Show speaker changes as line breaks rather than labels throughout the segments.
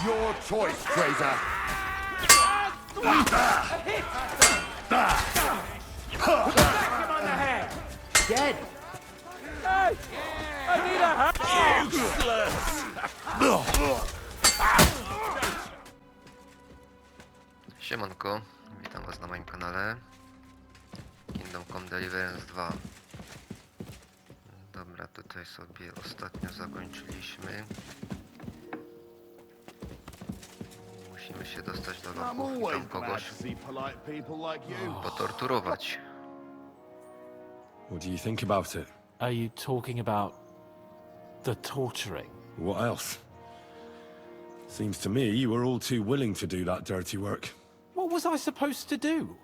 your choice, traitor.
Him on the head! Dead! Hey! I need a hand!
Useless!
Siemanko, witam was na moim kanale Come Deliverance 2. Dobra, tutaj sobie ostatnio zakończyliśmy. Musimy się dostać do lochów i tam kogoś potorturować.
What do you think about it?
Are you talking about the torturing?
What else? Seems to me you were all too willing to do that dirty work.
What was I supposed to do?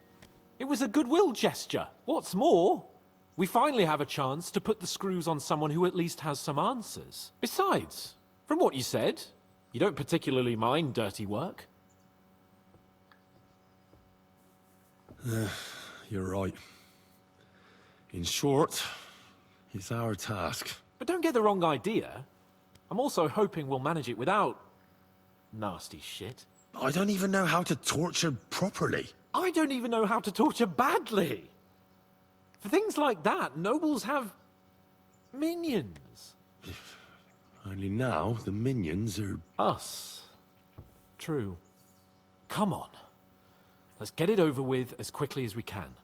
It was a goodwill gesture. What's more, we finally have a chance to put the screws on someone who at least has some answers. Besides, from what you said, you don't particularly mind dirty work.
You're right. In short, it's our task.
But don't get the wrong idea. I'm also hoping we'll manage it without nasty shit.
I don't even know how to torture properly.
I don't even know how to torture badly. For things like that, nobles have minions.
Only now the minions are...
Us. True. Come on. Let's get it over with as quickly as we can.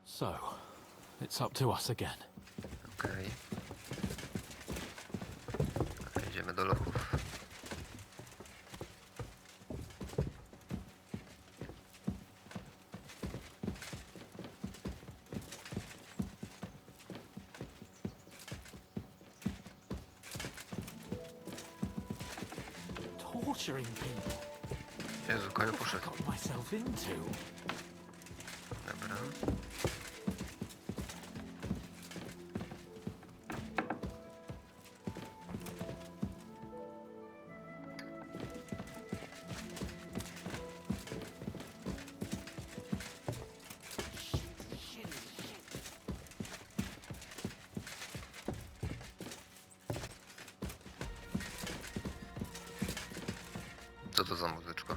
So, it's up to us again.
Okej. Idziemy do lochów.
Torturing people.
Jezu, Kaju poszedł.
Got myself into.
Dobra. Co to za muzyczka?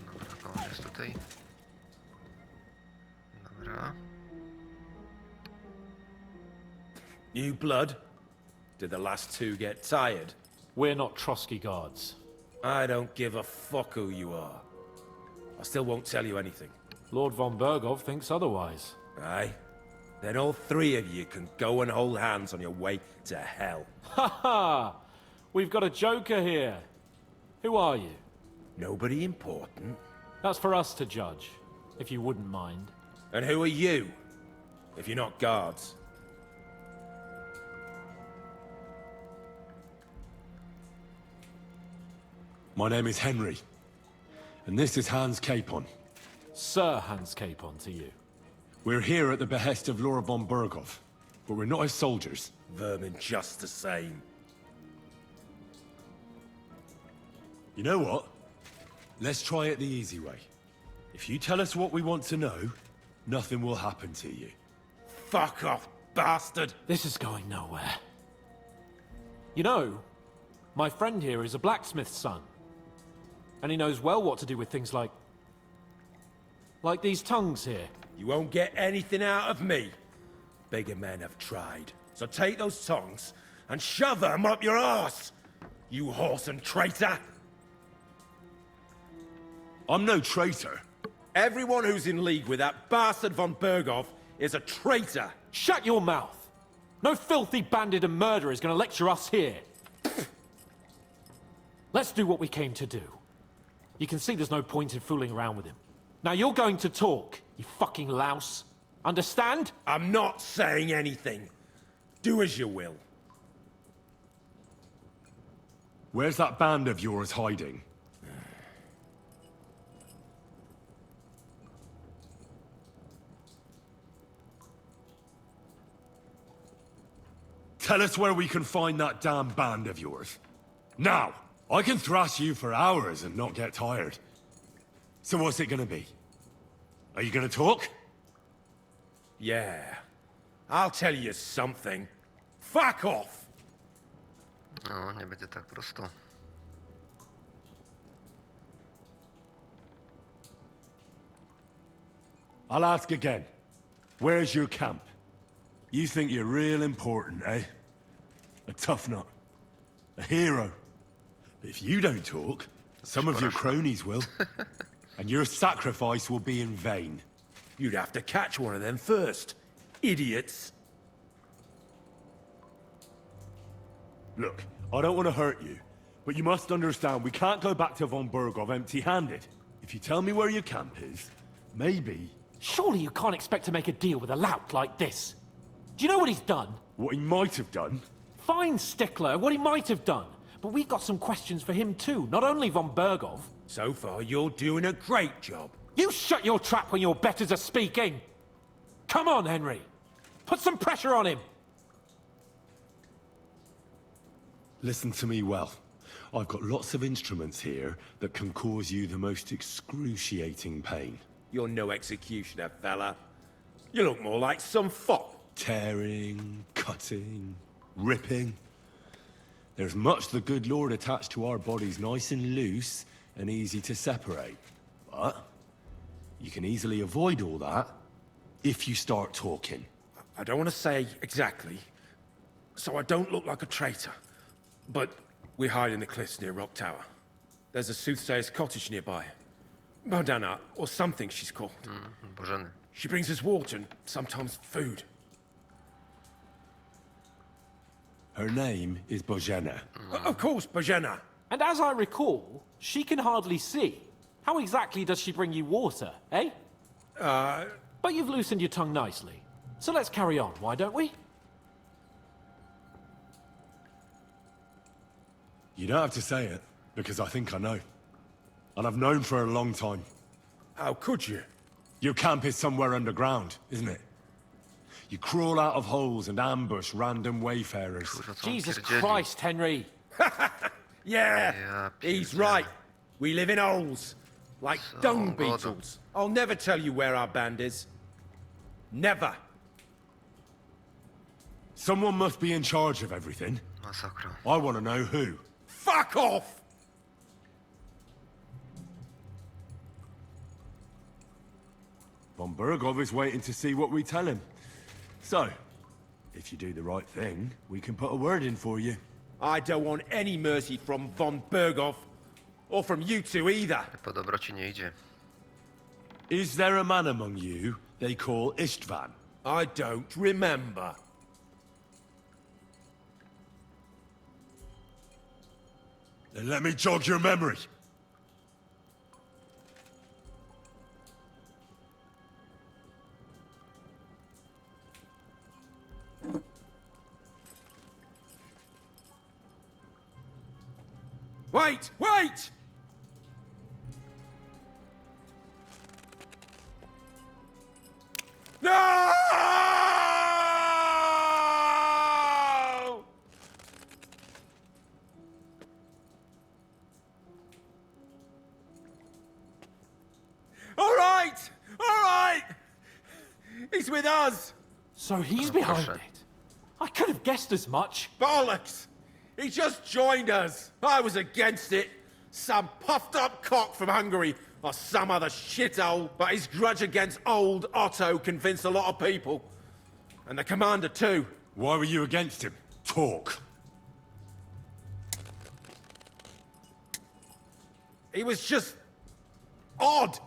Dobra, komuś jest tutaj. Dobra.
New blood? Did the last two get tired?
We're not Trotsky guards.
I don't give a fuck who you are. I still won't tell you anything.
Lord von Bergov thinks otherwise.
Aye? Then all three of you can go and hold hands on your way to hell.
Ha ha! We've got a joker here. Who are you?
Nobody important.
That's for us to judge, if you wouldn't mind.
And who are you, if you're not guards?
My name is Henry. And this is Hans Capon.
Sir Hans Capon to you.
We're here at the behest of Laura von Bergov, but we're not his soldiers.
Vermin just the same.
You know what? Let's try it the easy way. If you tell us what we want to know, nothing will happen to you.
Fuck off, bastard!
This is going nowhere. You know, my friend here is a blacksmith's son. And he knows well what to do with things like these tongues here.
You won't get anything out of me. Bigger men have tried. So take those tongs and shove them up your arse, you whoreson traitor!
I'm no traitor.
Everyone who's in league with that bastard von Bergov is a traitor!
Shut your mouth! No filthy bandit and murderer is going to lecture us here. Let's do what we came to do. You can see there's no point in fooling around with him. Now you're going to talk, you fucking louse. Understand?
I'm not saying anything. Do as you will.
Where's that band of yours hiding? Tell us where we can find that damn band of yours. Now! I can thrash you for hours and not get tired. So what's it gonna be? Are you gonna talk?
Yeah. I'll tell you something. Fuck off!
No, nie będzie tak prosto.
I'll ask again. Where's your camp? You think you're real important, eh? A tough nut. A hero. But if you don't talk, some of your cronies will. And your sacrifice will be in vain.
You'd have to catch one of them first. Idiots.
Look, I don't want to hurt you, but you must understand we can't go back to von Bergov empty-handed. If you tell me where your camp is, maybe...
Surely you can't expect to make a deal with a lout like this. Do you know what he's done?
What he might have done?
Fine, Stickler, what he might have done. But we've got some questions for him too, not only von Bergov.
So far, you're doing a great job.
You shut your trap when your betters are speaking! Come on, Henry! Put some pressure on him!
Listen to me well. I've got lots of instruments here that can cause you the most excruciating pain.
You're no executioner, fella. You look more like some fop.
Tearing, cutting, ripping. There's much the good Lord attached to our bodies nice and loose and easy to separate. But you can easily avoid all that if you start talking.
I don't want to say exactly, so I don't look like a traitor. But we hide in the cliffs near Rock Tower. There's a soothsayer's cottage nearby. Modana, or something she's called.
Bożeny.
She brings us water and sometimes food.
Her name is Bojena.
Of course, Bojena.
And as I recall, she can hardly see. How exactly does she bring you water, eh? But you've loosened your tongue nicely. So let's carry on, why don't we?
You don't have to say it, because I think I know. And I've known for a long time.
How could you?
Your camp is somewhere underground, isn't it? You crawl out of holes and ambush random wayfarers.
Kurwa, co on
Jesus
pierdzieli?
Christ, Henry!
Yeah,
Ja
he's
pierdzielę.
right. We live in holes, like
Co
dung
on gada?
beetles. I'll never tell you where our band is. Never.
Someone must be in charge of everything.
Masakra.
I want to know who.
Fuck off!
Von Bergov is waiting to see what we tell him. So, if you do the right thing, we can put a word in for you.
I don't want any mercy from von Bergov, or from you two either.
Po dobroci nie idzie.
Is there a man among you they call Istvan?
I don't remember.
Then let me jog your memory.
Wait! Wait! No! All right! All right! He's with us!
So he's behind
proszę.
it. I could have guessed as much.
Bollocks! He just joined us. I was against it. Some puffed up cock from Hungary or some other shithole, but his grudge against old Otto convinced a lot of people. And the commander too.
Why were you against him? Talk.
He was just odd.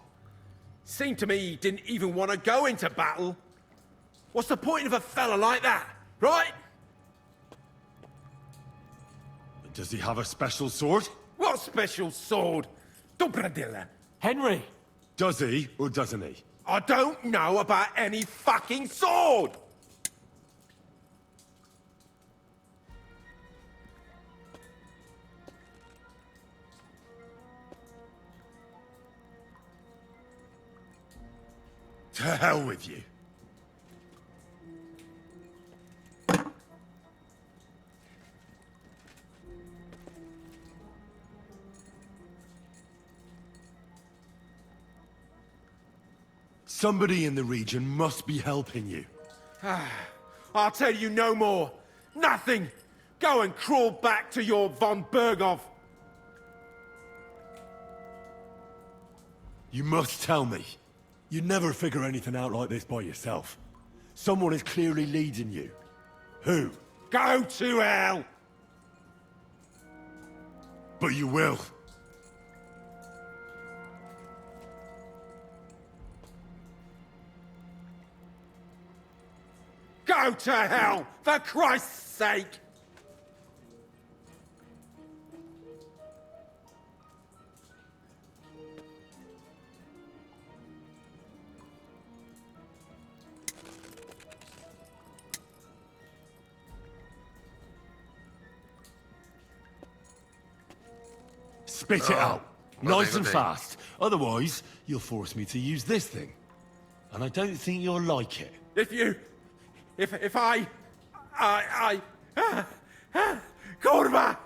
Seemed to me he didn't even want to go into battle. What's the point of a fella like that, right?
Does he have a special sword?
What special sword? Dobradilla.
Henry!
Does he, or doesn't he?
I don't know about any fucking sword!
To hell with you. Somebody in the region must be helping you.
I'll tell you no more. Nothing. Go and crawl back to your von Berghoff.
You must tell me. You'd never figure anything out like this by yourself. Someone is clearly leading you. Who?
Go to hell!
But you will.
Go to hell, for Christ's sake!
Spit it out.
well,
Nice and
they-
fast. Otherwise, you'll force me to use this thing. And I don't think you'll like it.
If I, Kurva!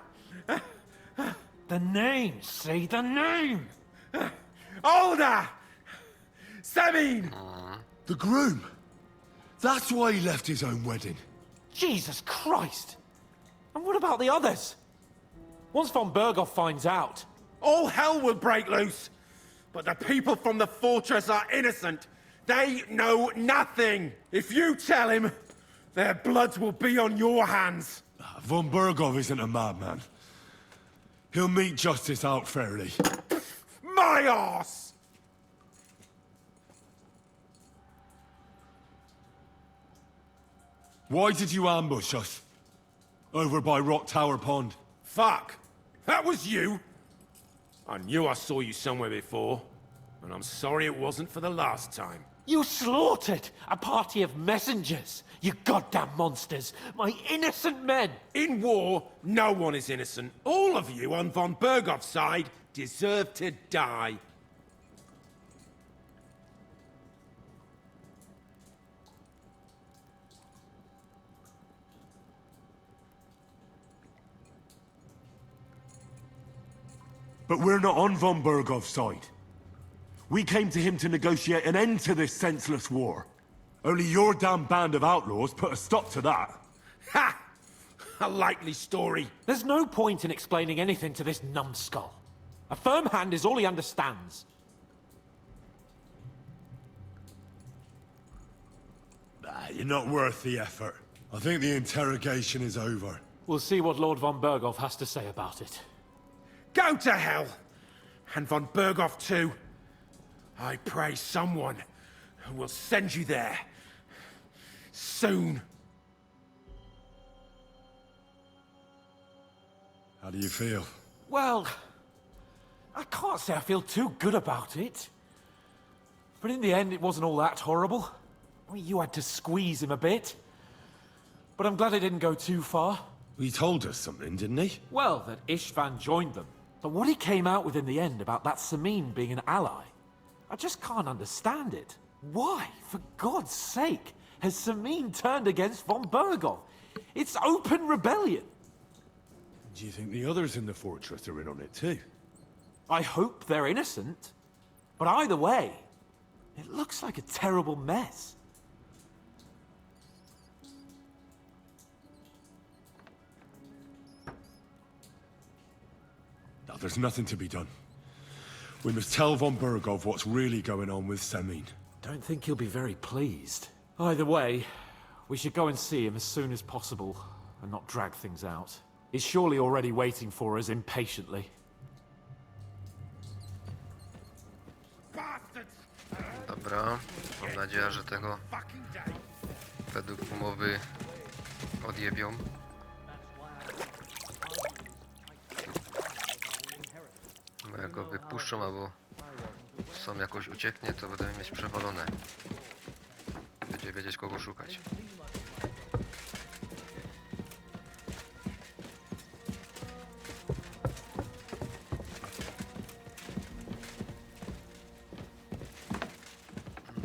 The name, say the name!
Older! Semin!
The groom. That's why he left his own wedding.
Jesus Christ! And what about the others? Once von Berghoff finds out,
All hell will break loose! But the people from the fortress are innocent. They know nothing. If you tell him, their blood will be on your hands.
Von Berghoff isn't a madman. He'll mete justice out fairly.
My arse!
Why did you ambush us? Over by Rock Tower Pond.
Fuck! That was you? I knew I saw you somewhere before, and I'm sorry it wasn't for the last time.
you slaughtered a party of messengers, you goddamn monsters, my innocent men!
In war, no one is innocent. All of you on von Berghoff's side deserve to die.
But we're not on von Berghoff's side. We came to him to negotiate an end to this senseless war. Only your damn band of outlaws put a stop to that.
Ha! A likely story.
There's no point in explaining anything to this numbskull. A firm hand is all he understands.
You're not worth the effort. I think the interrogation is over.
We'll see what Lord von Berghoff has to say about it.
Go to hell! And von Berghoff too. I pray someone will send you there. Soon.
How do you feel?
Well, I can't say I feel too good about it. But in the end, it wasn't all that horrible. I mean, you had to squeeze him a bit. But I'm glad it didn't go too far.
He told us something, didn't he?
Well, that Istvan joined them. But what he came out with in the end about that Samin being an ally, I just can't understand it. Why, for God's sake, has Samin turned against von Berghoff? It's open rebellion.
Do you think the others in the fortress are in on it too?
I hope they're innocent. But either way, it looks like a terrible mess.
Now, there's nothing to be done. We must tell von Berghoff what's really going on with Samin.
Don't think he'll be very pleased. Either way, we should go and see him as soon as possible and not drag things out. He's surely already waiting for us impatiently.
Bastards!
Dobra, mam nadzieję, że tego
Fucking day.
według umowy odjebią. Bo jak go wypuszczą albo sam jakoś ucieknie, to będziemy mieć przewalone. Będzie wiedzieć, kogo szukać.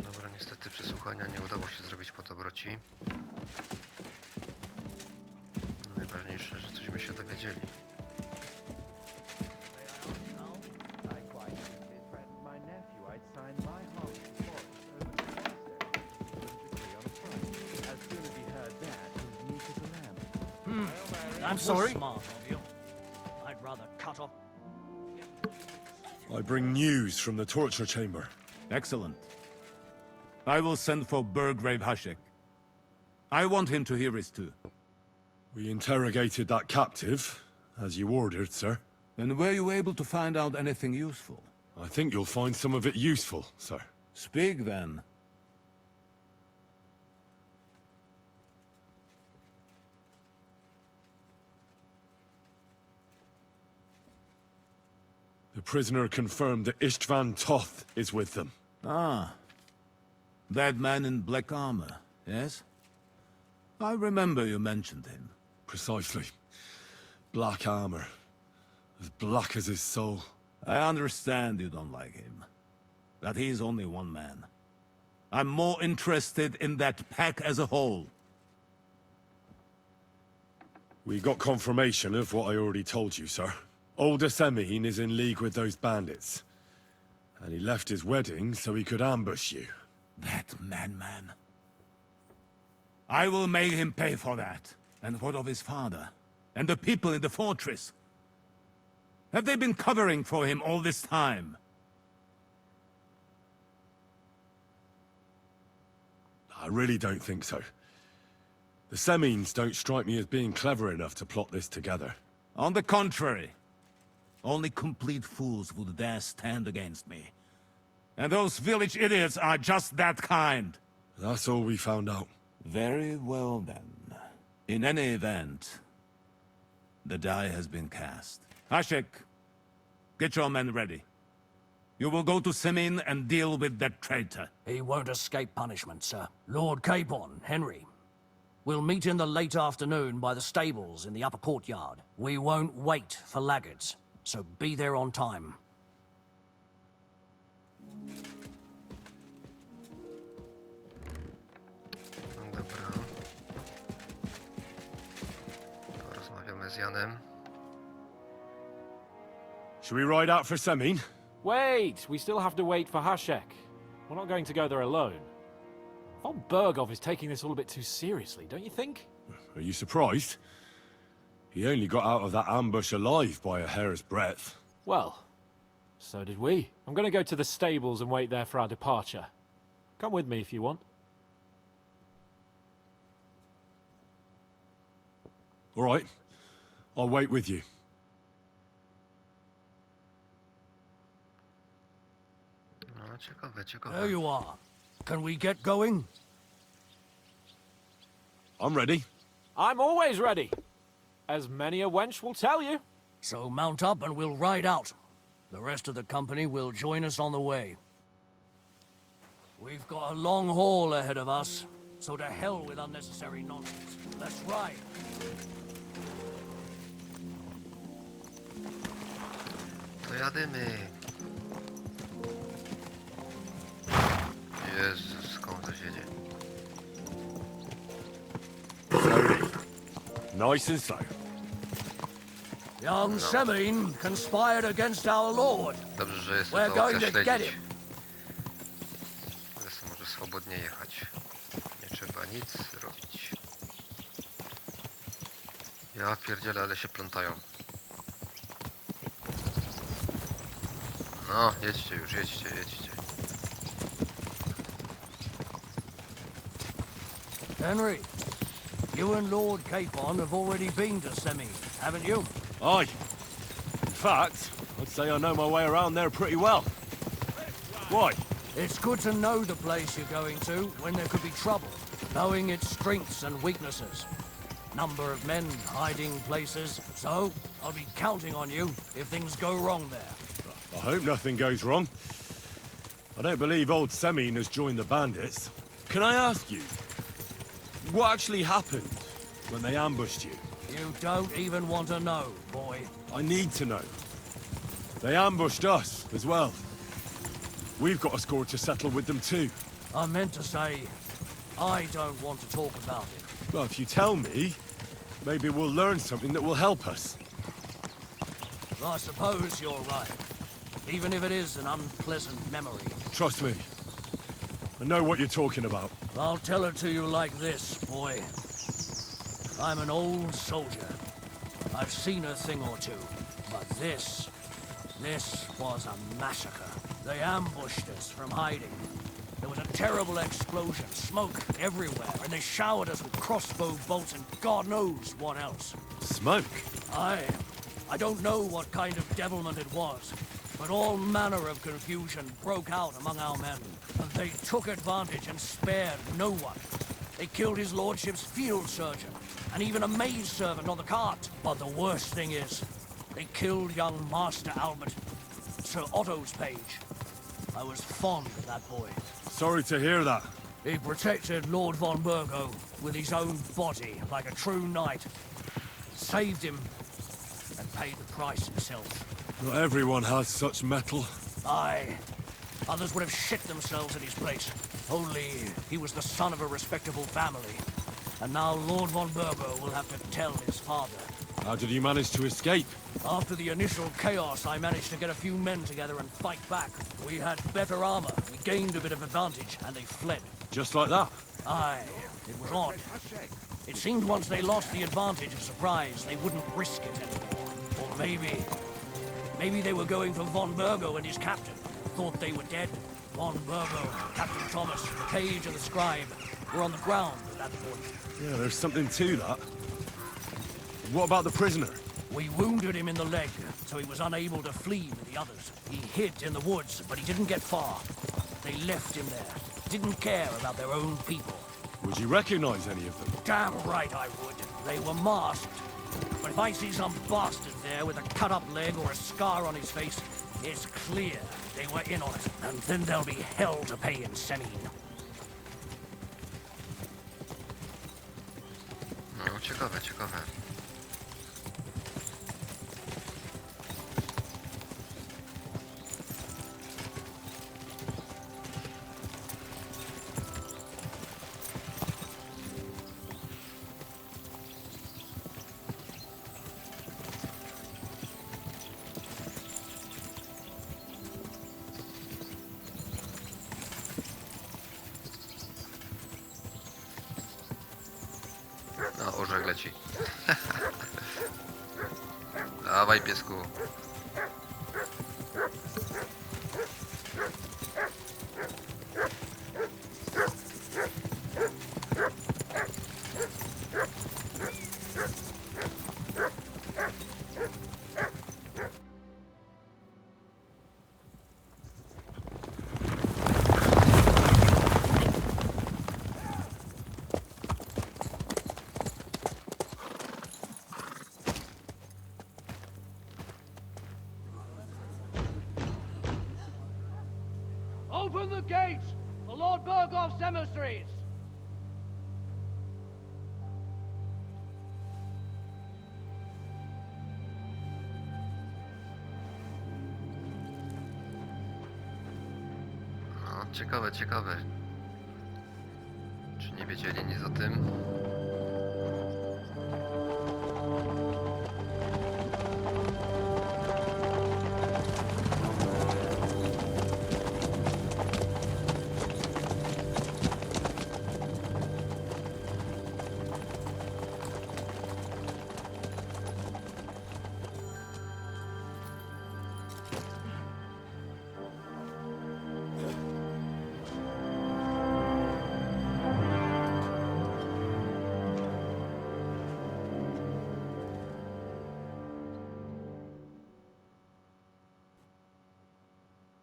Dobra, niestety przesłuchania nie udało się zrobić po dobroci. Najważniejsze, że cośmy się dowiedzieli.
I'm sorry? Smart of you. I'd rather cut off.
I bring news from the torture chamber.
Excellent. I will send for Burgrave Hashek. I want him to hear it too.
We interrogated that captive, as you ordered, sir.
And were you able to find out anything useful?
I think you'll find some of it useful, sir.
Speak then.
The prisoner confirmed that Istvan Toth is with them.
Ah. That man in black armor, yes? I remember you mentioned him.
Precisely. Black armor. As black as his soul.
I understand you don't like him. That he's only one man. I'm more interested in that pack as a whole.
We got confirmation of what I already told you, sir. Old Asemin is in league with those bandits. And he left his wedding so he could ambush you.
That man. I will make him pay for that. And what of his father? And the people in the fortress? Have they been covering for him all this time?
I really don't think so. The Semines don't strike me as being clever enough to plot this together.
On the contrary. Only complete fools would dare stand against me. And those village idiots are just that kind.
That's all we found out.
Very well then. In any event, the die has been cast. Hashek, get your men ready. You will go to Semin and deal with that traitor.
He won't escape punishment, sir. Lord Capon, Henry. We'll meet in the late afternoon by the stables in the upper courtyard. We won't wait for laggards, so be there on time.
Dobra. Porozmawiamy z Janem.
Should we ride out for Semin?
Wait! We still have to wait for Hashek. We're not going to go there alone. Von Bergov is taking this all a bit too seriously, don't you think?
Are you surprised? He only got out of that ambush alive by a hair's breadth.
Well, so did we. I'm going to go to the stables and wait there for our departure. Come with me if you want.
All right. I'll wait with you.
No, ciekawe, ciekawe.
There you are. Can we get going?
I'm ready.
I'm always ready. As many a wench will tell you.
So mount up and we'll ride out. The rest of the company will join us on the way. We've got a long haul ahead of us, so to hell with unnecessary nonsense. Let's ride.
To jadymy. Jezus, skąd to jedzie?
Nice and slow.
Young Semin conspired against our lord.
Dobrze, że jest
We're
to
going
opcja
to get
śledzić.
him.
Teraz może swobodnie jechać. Nie trzeba nic robić. Ja pierdzielę, ale się plątają. No, jedźcie już, jedźcie.
Henry, you and Lord Capon have already been to Semin, haven't you?
Aye. In fact, I'd say I know my way around there pretty well. Why?
It's good to know the place you're going to when there could be trouble, knowing its strengths and weaknesses. Number of men, hiding places, so I'll be counting on you if things go wrong there.
I hope nothing goes wrong. I don't believe old Semin has joined the bandits. Can I ask you, what actually happened when they ambushed you?
You don't even want to know, boy.
I need to know. They ambushed us as well. We've got a score to settle with them too.
I meant to say, I don't want to talk about it.
Well, if you tell me, maybe we'll learn something that will help us.
I suppose you're right, even if it is an unpleasant memory.
Trust me. I know what you're talking about.
I'll tell it to you like this, boy. I'm an old soldier. I've seen a thing or two, but this was a massacre. They ambushed us from hiding. There was a terrible explosion, smoke everywhere, and they showered us with crossbow bolts and God knows what else.
Smoke?
I don't know what kind of devilment it was, but all manner of confusion broke out among our men, and they took advantage and spared no one. They killed his lordship's field surgeon, and even a maid servant on the cart. But the worst thing is, they killed young Master Albert, Sir Otto's page. I was fond of that boy.
Sorry to hear that.
He protected Lord von Burgo with his own body like a true knight. Saved him and paid the price himself.
Not everyone has such metal.
Aye. Others would have shit themselves in his place. Only he was the son of a respectable family. And now Lord von Burgo will have to tell his father.
How did you manage to escape?
After the initial chaos, I managed to get a few men together and fight back. We had better armor, we gained a bit of advantage, and they fled.
Just like that?
Aye, it was odd. It seemed once they lost the advantage of surprise, they wouldn't risk it anymore. Or maybe they were going for von Burgo and his captain. Thought they were dead. Von Burgo, Captain Thomas, the page and the scribe were on the ground at that point.
Yeah, there's something to that. What about the prisoner?
We wounded him in the leg, so he was unable to flee with the others. He hid in the woods, but he didn't get far. They left him there. Didn't care about their own people.
Would you recognize any of them?
Damn right I would. They were masked. But if I see some bastard there with a cut-up leg or a scar on his face, it's clear they were in on it. And then there'll be hell to pay in Semin.
No, ciekawe, ciekawe. No, orzech leci. Dawaj, piesku.
Open the gates for Lord Burgoff's emissaries!
No, ciekawe, ciekawe. Czy nie wiedzieli nic o tym?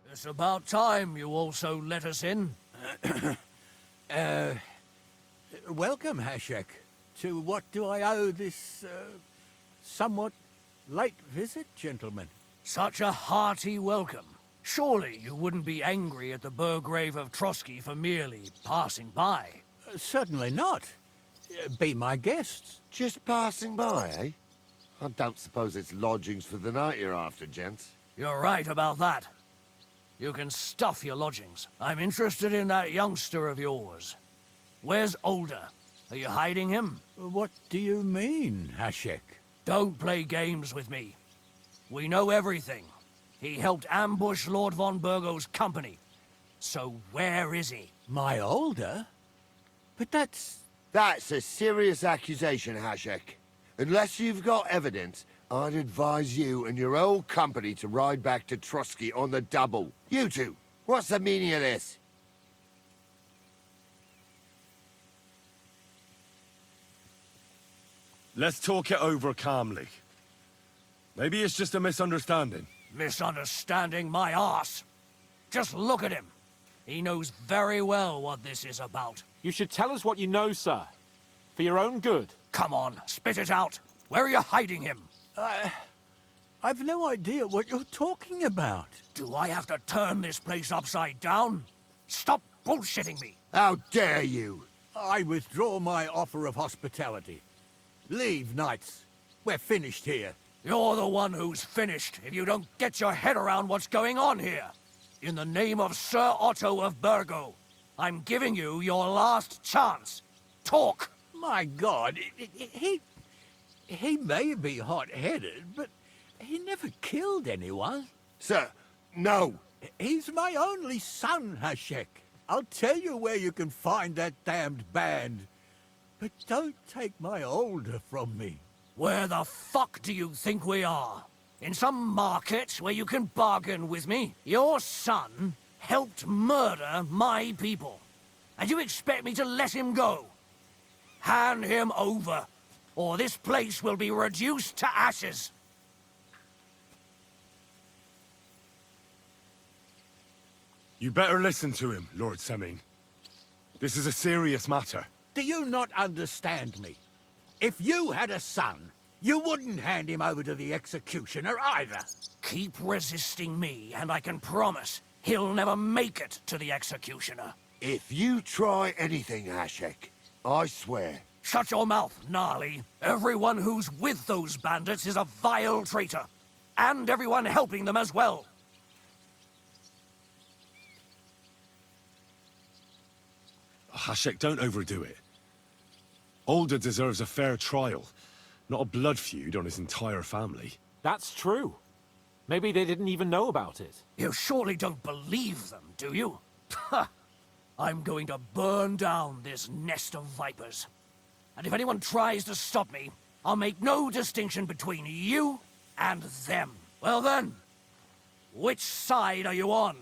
It's about time you also let us in.
Welcome, Hashek. To what do I owe this, somewhat late visit, gentlemen?
Such a hearty welcome. Surely you wouldn't be angry at the Burgrave of Trotsky for merely passing by.
Certainly not. Be my guests.
Just passing by, eh? I don't suppose it's lodgings for the night you're after, gents.
You're right about that. You can stuff your lodgings. I'm interested in that youngster of yours. Where's Older? Are you hiding him?
What do you mean, Hashek?
Don't play games with me. We know everything. He helped ambush Lord von Burgo's company. So where is he?
My Older? But that's...
That's a serious accusation, Hashek. Unless you've got evidence, I'd advise you and your whole company to ride back to Trusky on the double. You two, what's the meaning of this?
Let's talk it over calmly. Maybe it's just a misunderstanding.
Misunderstanding my arse. Just look at him. He knows very well what this is about.
You should tell us what you know, sir. For your own good.
Come on, spit it out. Where are you hiding him?
I've no idea what you're talking about.
Do I have to turn this place upside down? Stop bullshitting me.
How dare you?
I withdraw my offer of hospitality. Leave, knights. We're finished here.
You're the one who's finished if you don't get your head around what's going on here. In the name of Sir Otto of Burgo, I'm giving you your last chance. Talk!
My God, he may be hot-headed, but he never killed anyone.
Sir, no.
He's my only son, Hashek. I'll tell you where you can find that damned band. But don't take my older from me.
Where the fuck do you think we are? In some market where you can bargain with me? Your son helped murder my people. And you expect me to let him go? Hand him over, or this place will be reduced to ashes.
You better listen to him, Lord Seming. This is a serious matter.
Do you not understand me? If you had a son, you wouldn't hand him over to the executioner either.
Keep resisting me, and I can promise he'll never make it to the executioner.
If you try anything, Hashek, I swear.
Shut your mouth, Gnarly. Everyone who's with those bandits is a vile traitor. And everyone helping them as well.
Hashek, don't overdo it. Older deserves a fair trial, not a blood feud on his entire family.
That's true. Maybe they didn't even know about it.
You surely don't believe them, do you? Ha! I'm going to burn down this nest of vipers. And if anyone tries to stop me, I'll make no distinction between you and them. Well then, which side are you on?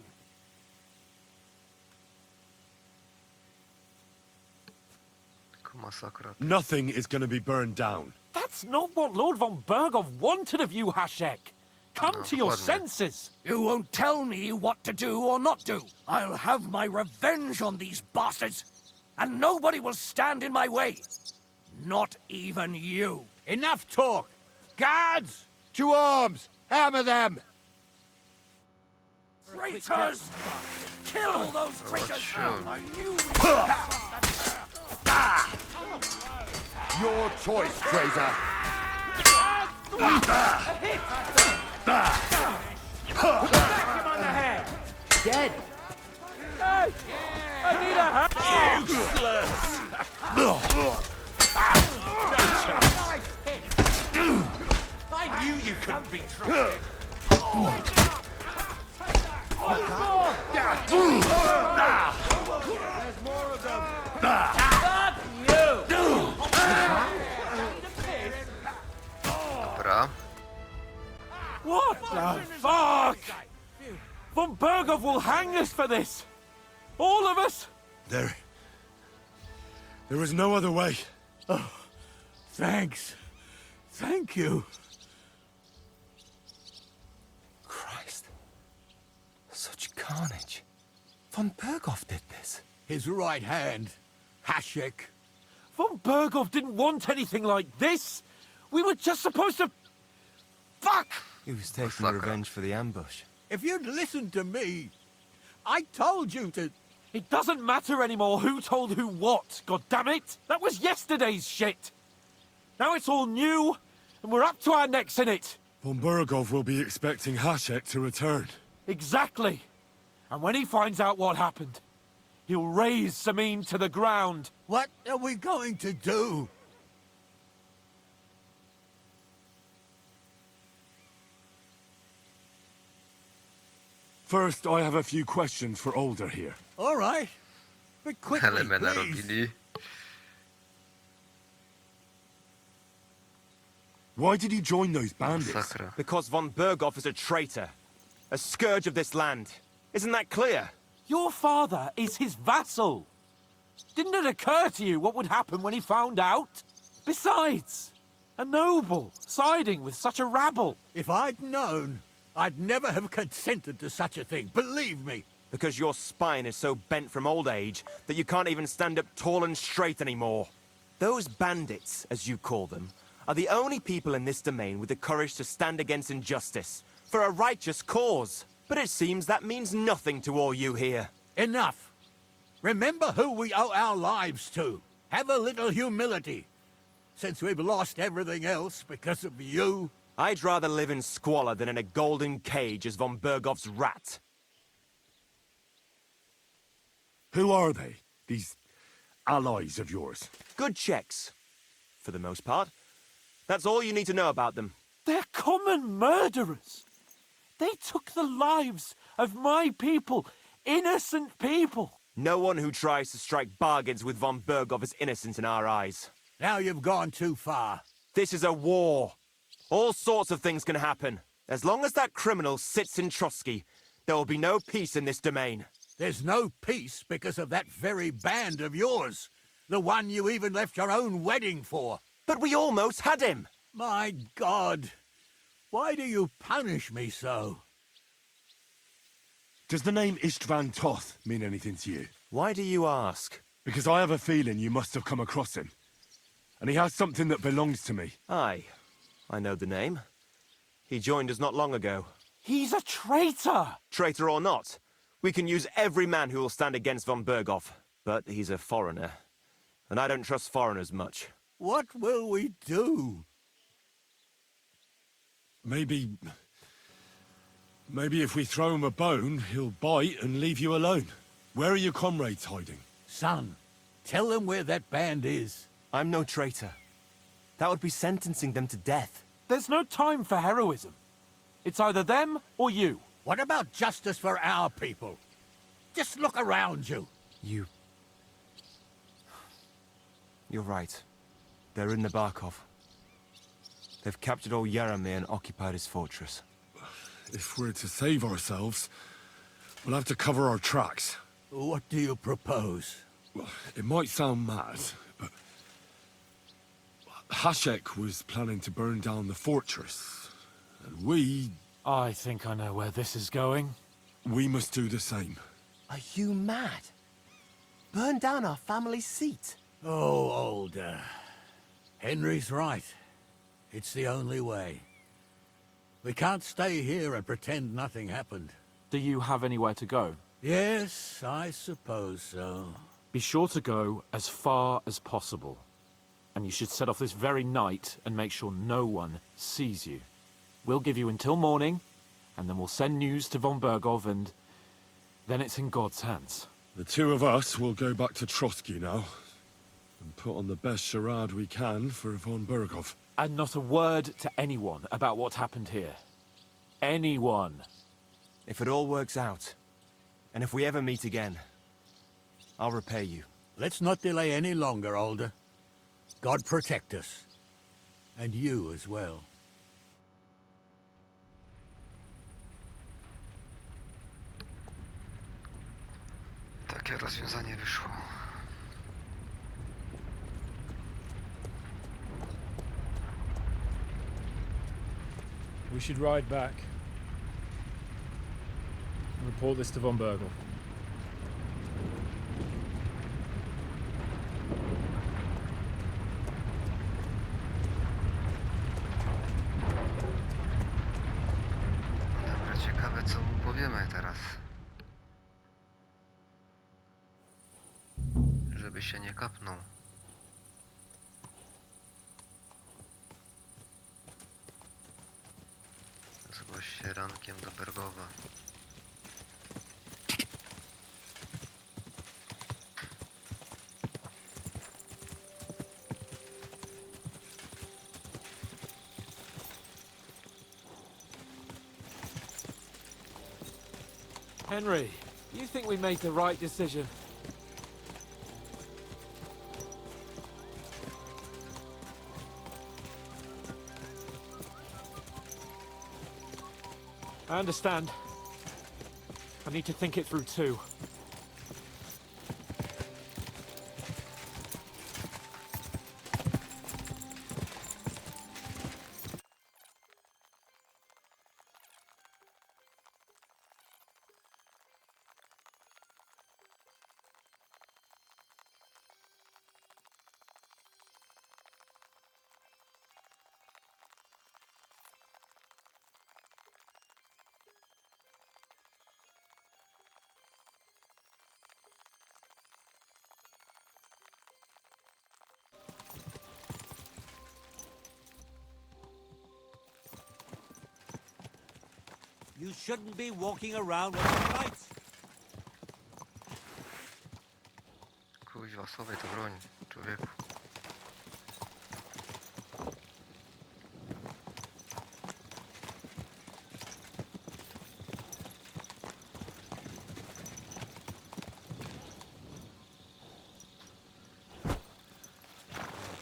Nothing is going to be burned down.
That's not what Lord von Bergov wanted of you, Hashek. Come to your
dokładnie.
senses.
You won't tell me what to do or not do. I'll have my revenge on these bastards, and nobody will stand in my way. Not even you.
Enough talk! Guards!
To arms! Hammer them!
Traitors! Kill all those traitors!
sure.
I knew
Your choice, traitor!
dead.
Hey! I need a hand!
Useless!
I knew you couldn't be trusted. There's more of them. Fuck you!
Dobra.
What the fuck? Von Bergov will hang us for this. All of us.
There was no other way.
Thanks. Thank you.
Christ. Such carnage. Von Bergov did this.
His right hand, Hashek.
Von Bergov didn't want anything like this. We were just supposed to... Fuck!
He was taking
Sucker.
revenge for the ambush.
If you'd listened to me, I told you to...
It doesn't matter anymore who told who what, goddammit! That was yesterday's shit! Now it's all new, and we're up to our necks in it!
Von Bergov will be expecting Hashek to return.
Exactly! And when he finds out what happened, he'll raise Samin to the ground.
What are we going to do?
First, I have a few questions for Older here.
All right. But quickly,
Ale me
please.
narobili.
Why did you join those bandits?
Sakra.
Because von Berghoff is a traitor. A scourge of this land. Isn't that clear?
Your father is his vassal. Didn't it occur to you what would happen when he found out? Besides, a noble siding with such a rabble.
If I'd known, I'd never have consented to such a thing, believe me.
Because your spine is so bent from old age that you can't even stand up tall and straight anymore. Those bandits, as you call them, are the only people in this domain with the courage to stand against injustice, for a righteous cause. But it seems that means nothing to all you here.
Enough. Remember who we owe our lives to. Have a little humility. Since we've lost everything else because of you.
I'd rather live in squalor than in a golden cage as von Berghoff's rat.
Who are they? These allies of yours?
Good checks, for the most part. That's all you need to know about them.
They're common murderers. They took the lives of my people, innocent people.
No one who tries to strike bargains with von Berghoff is innocent in our eyes.
Now you've gone too far.
This is a war. All sorts of things can happen. As long as that criminal sits in Trotsky, there will be no peace in this domain.
There's no peace because of that very band of yours. The one you even left your own wedding for.
But we almost had him.
My God. Why do you punish me so?
Does the name Istvan Toth mean anything to you?
Why do you ask?
Because I have a feeling you must have come across him. And he has something that belongs to me.
Aye, I know the name. He joined us not long ago.
He's a traitor.
Traitor or not, we can use every man who will stand against von Berghoff. But he's a foreigner, and I don't trust foreigners much.
What will we do?
Maybe if we throw him a bone, he'll bite and leave you alone. Where are your comrades hiding?
Son, tell them where that band is.
I'm no traitor. That would be sentencing them to death.
There's no time for heroism. It's either them or you.
What about justice for our people? Just look around you.
You're right. They're in the Barkov. They've captured old Yaramir and occupied his fortress.
If we're to save ourselves, we'll have to cover our tracks.
What do you propose?
Well, it might sound mad, but Hashek was planning to burn down the fortress, and we
I think I know where this is going.
must do the same.
Are you mad? Burn down our family seat?
Oh, Older. Henry's right. It's the only way. We can't stay here and pretend nothing happened.
Do you have anywhere to go?
Yes, I suppose so.
Be sure to go as far as possible. And you should set off this very night and make sure no one sees you. We'll give you until morning, and then we'll send news to von Berghoff, and then it's in God's hands.
The two of us will go back to Trotsky now, and put on the best charade we can for von Berghoff.
And not a word to anyone about what happened here. Anyone.
If it all works out, and if we ever meet again, I'll repay you.
Let's not delay any longer, Older. God protect us. And you as well.
Takie rozwiązanie wyszło.
We should ride back and report this to von Berghoff.
Dobra, ciekawe co mu powiemy teraz. Żeby się nie kapnął. Zgłoś się rankiem do Bergowa.
Henry, you think we made the right decision? I understand. I need to think it through too.
You shouldn't be walking around with lights.
Kuźwa, schowaj tę broń, człowieku.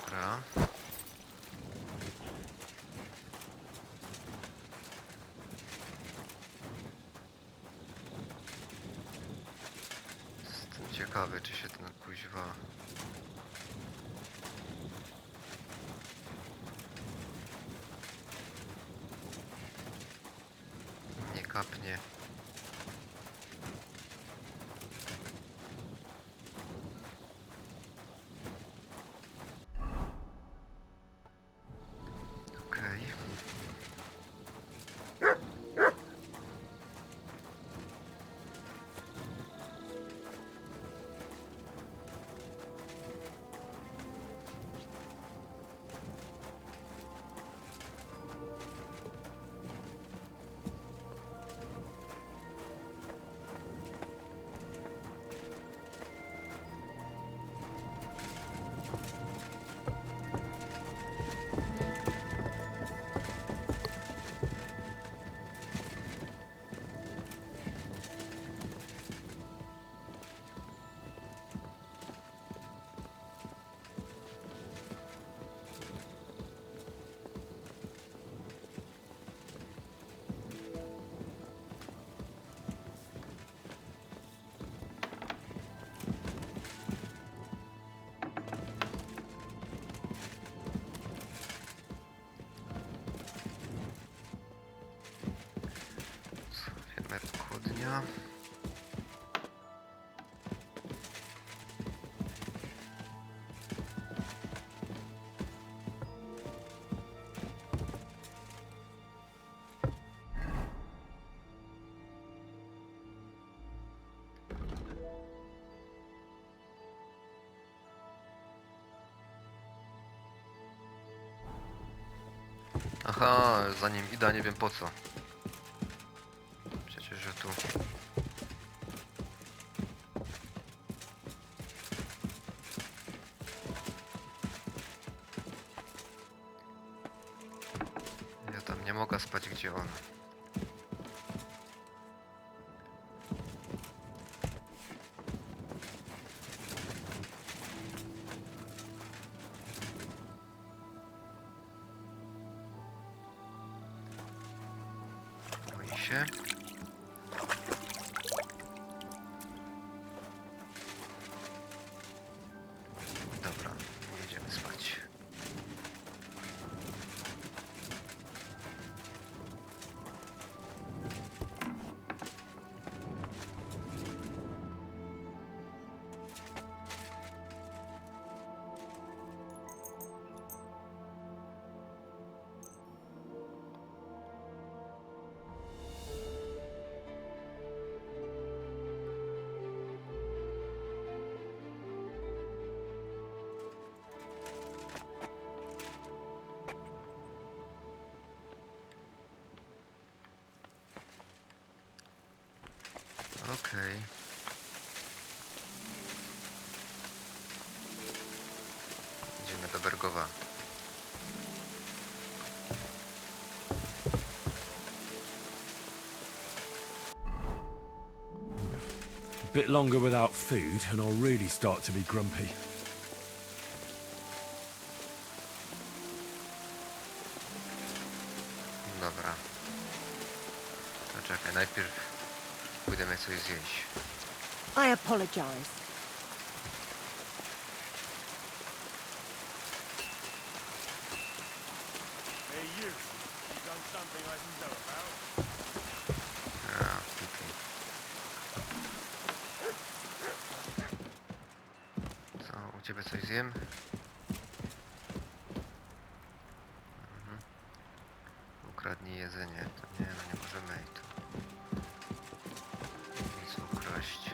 Dobra. Jestem ciekawy, czy się ten kuźwa... nie kapnie. Okej. Wiemy, kłodnia. Aha, zanim ida, nie wiem po co. Przecież, że tu... ja tam nie mogę spać, gdzie on. Boi się. Dobra, jedziemy spać. Okej. Idziemy do Bergowa.
A bit longer without food, and I'll really start to be grumpy.
Dobra. najpierw pójdziemy coś zjeść.
I apologize.
A, tutaj. Co, u ciebie coś zjem? Ukradnij jedzenie. To nie, no nie możemy i to. Nic ukraść.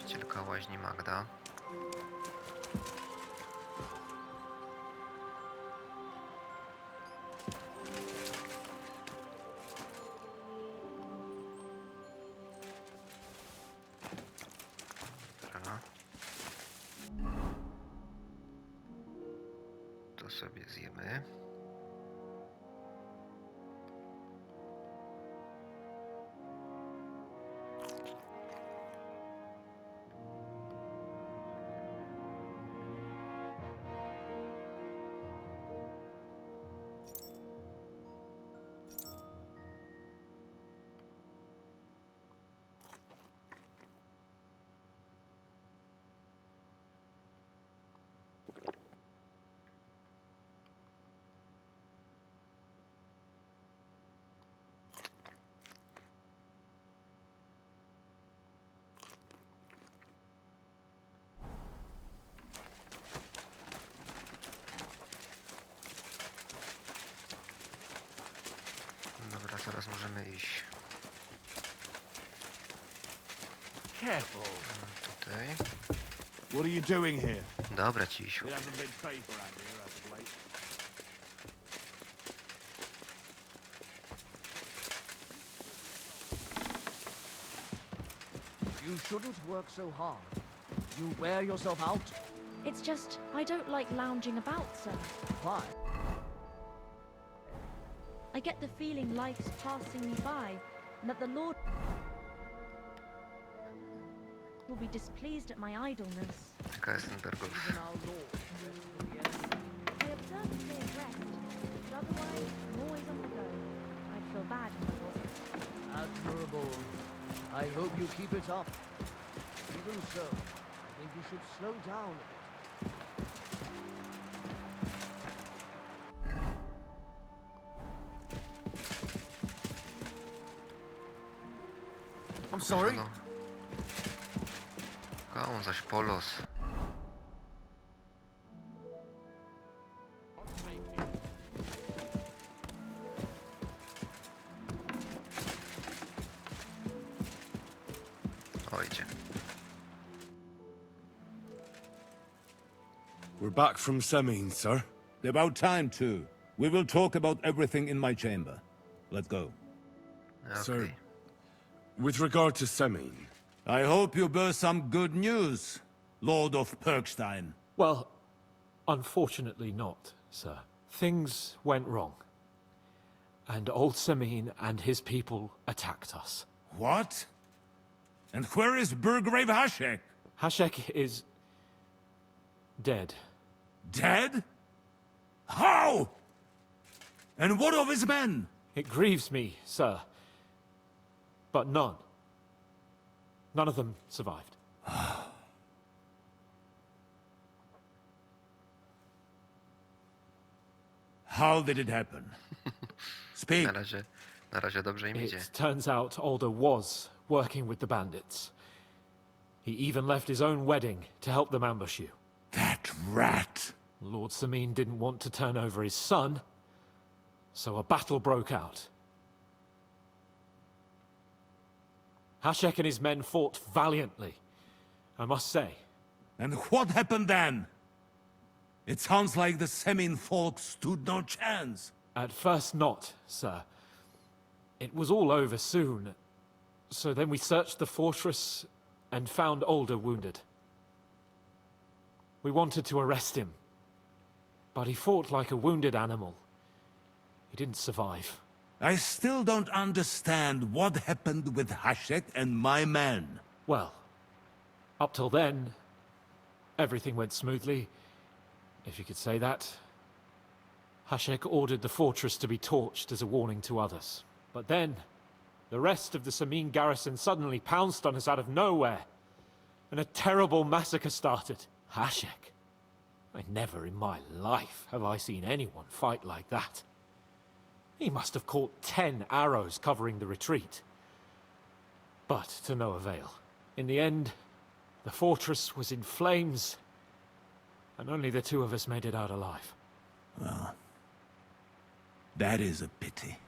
Ścielka łaźni Magda. Dobra. To sobie zjemy. Dobra, teraz możemy iść.
Careful.
Tutaj.
What are you doing here?
Dobra, Cisiu.
It hasn't been paid around here as of late.
You shouldn't work so hard. You wear yourself out.
It's just, I don't like lounging about, sir.
Why?
I get the feeling life's passing me by, and that the Lord will be displeased at my idleness.
Taka jest Nurembergów.
Even our Lord. Yes.
I observe a clear rest, but otherwise, I'm always on the go. I'd feel bad if I wasn't.
Admirable. I hope you keep it up. Even so, I think you should slow down a bit.
I'm sorry.
No. A on zaś polos. Ojdzie.
We're back from Semin, sir.
About time, too. We will talk about everything in my chamber. Let's go.
Sir,
Okej.
with regard to Semin,
I hope you bear some good news, Lord of Perkstein.
Well, unfortunately not, sir. Things went wrong. And old Semin and his people attacked us.
What? And where is Burgrave Hashek?
Hashek is dead.
Dead? How? And what of his men?
It grieves me, sir. But none of them survived.
How did it happen? Speak.
Na razie dobrze im idzie.
It turns out Alder was working with the bandits. He even left his own wedding to help them ambush you.
That rat.
Lord Samin didn't want to turn over his son, so a battle broke out. Hashek and his men fought valiantly, I must say.
And what happened then? It sounds like the Semin folk stood no chance.
At first not, sir. It was all over soon. So then we searched the fortress and found Alder wounded. We wanted to arrest him, but he fought like a wounded animal. He didn't survive.
I still don't understand what happened with Hashek and my men.
Well, up till then, Everything went smoothly, if you could say that. Hashek ordered the fortress to be torched as a warning to others. But then, the rest of the Samin garrison suddenly pounced on us out of nowhere, and a terrible massacre started. Hashek. Never in my life have I seen anyone fight like that. He must have caught 10 arrows covering the retreat. But to no avail. In the end, the fortress was in flames, and only the two of us made it out alive.
Well, that is a pity.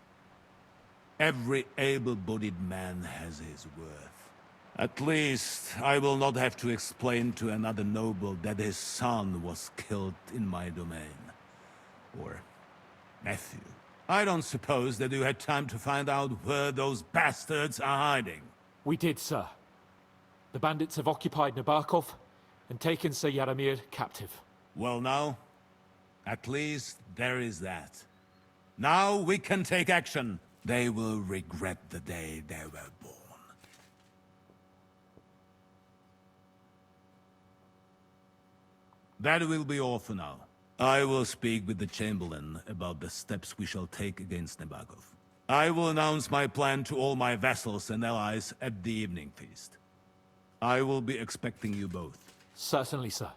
Every able-bodied man has his worth. At least, I will not have to explain to another noble that his son was killed in my domain. Or nephew. I don't suppose that you had time to find out where those bastards are hiding.
We did, sir. The bandits have occupied Nabokov and taken Sir Yaramir captive.
Well now, at least there is that. Now we can take action. They will regret the day they were born. That will be all for now. I will speak with the Chamberlain about the steps we shall take against Nabokov. I will announce my plan to all my vassals and allies at the evening feast. I will be expecting you both.
Certainly, sir.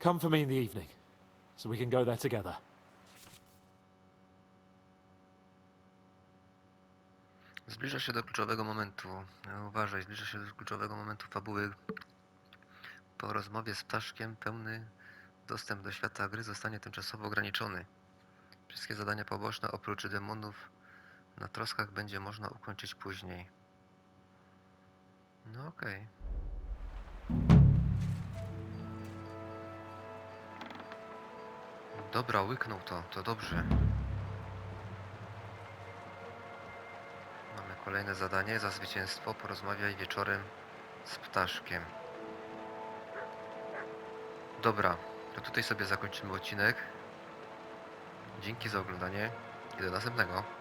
Come for me in the evening, so we can go there together.
Zbliża się do kluczowego momentu. Uważaj, zbliża się do kluczowego momentu fabuły. Po rozmowie z ptaszkiem pełny dostęp do świata gry zostanie tymczasowo ograniczony. Wszystkie zadania poboczne oprócz demonów na troskach będzie można ukończyć później. No okej. Dobra, łyknął to dobrze. Mamy kolejne zadanie za zwycięstwo. Porozmawiaj wieczorem z ptaszkiem. Dobra, to tutaj sobie zakończymy odcinek. Dzięki za oglądanie i do następnego.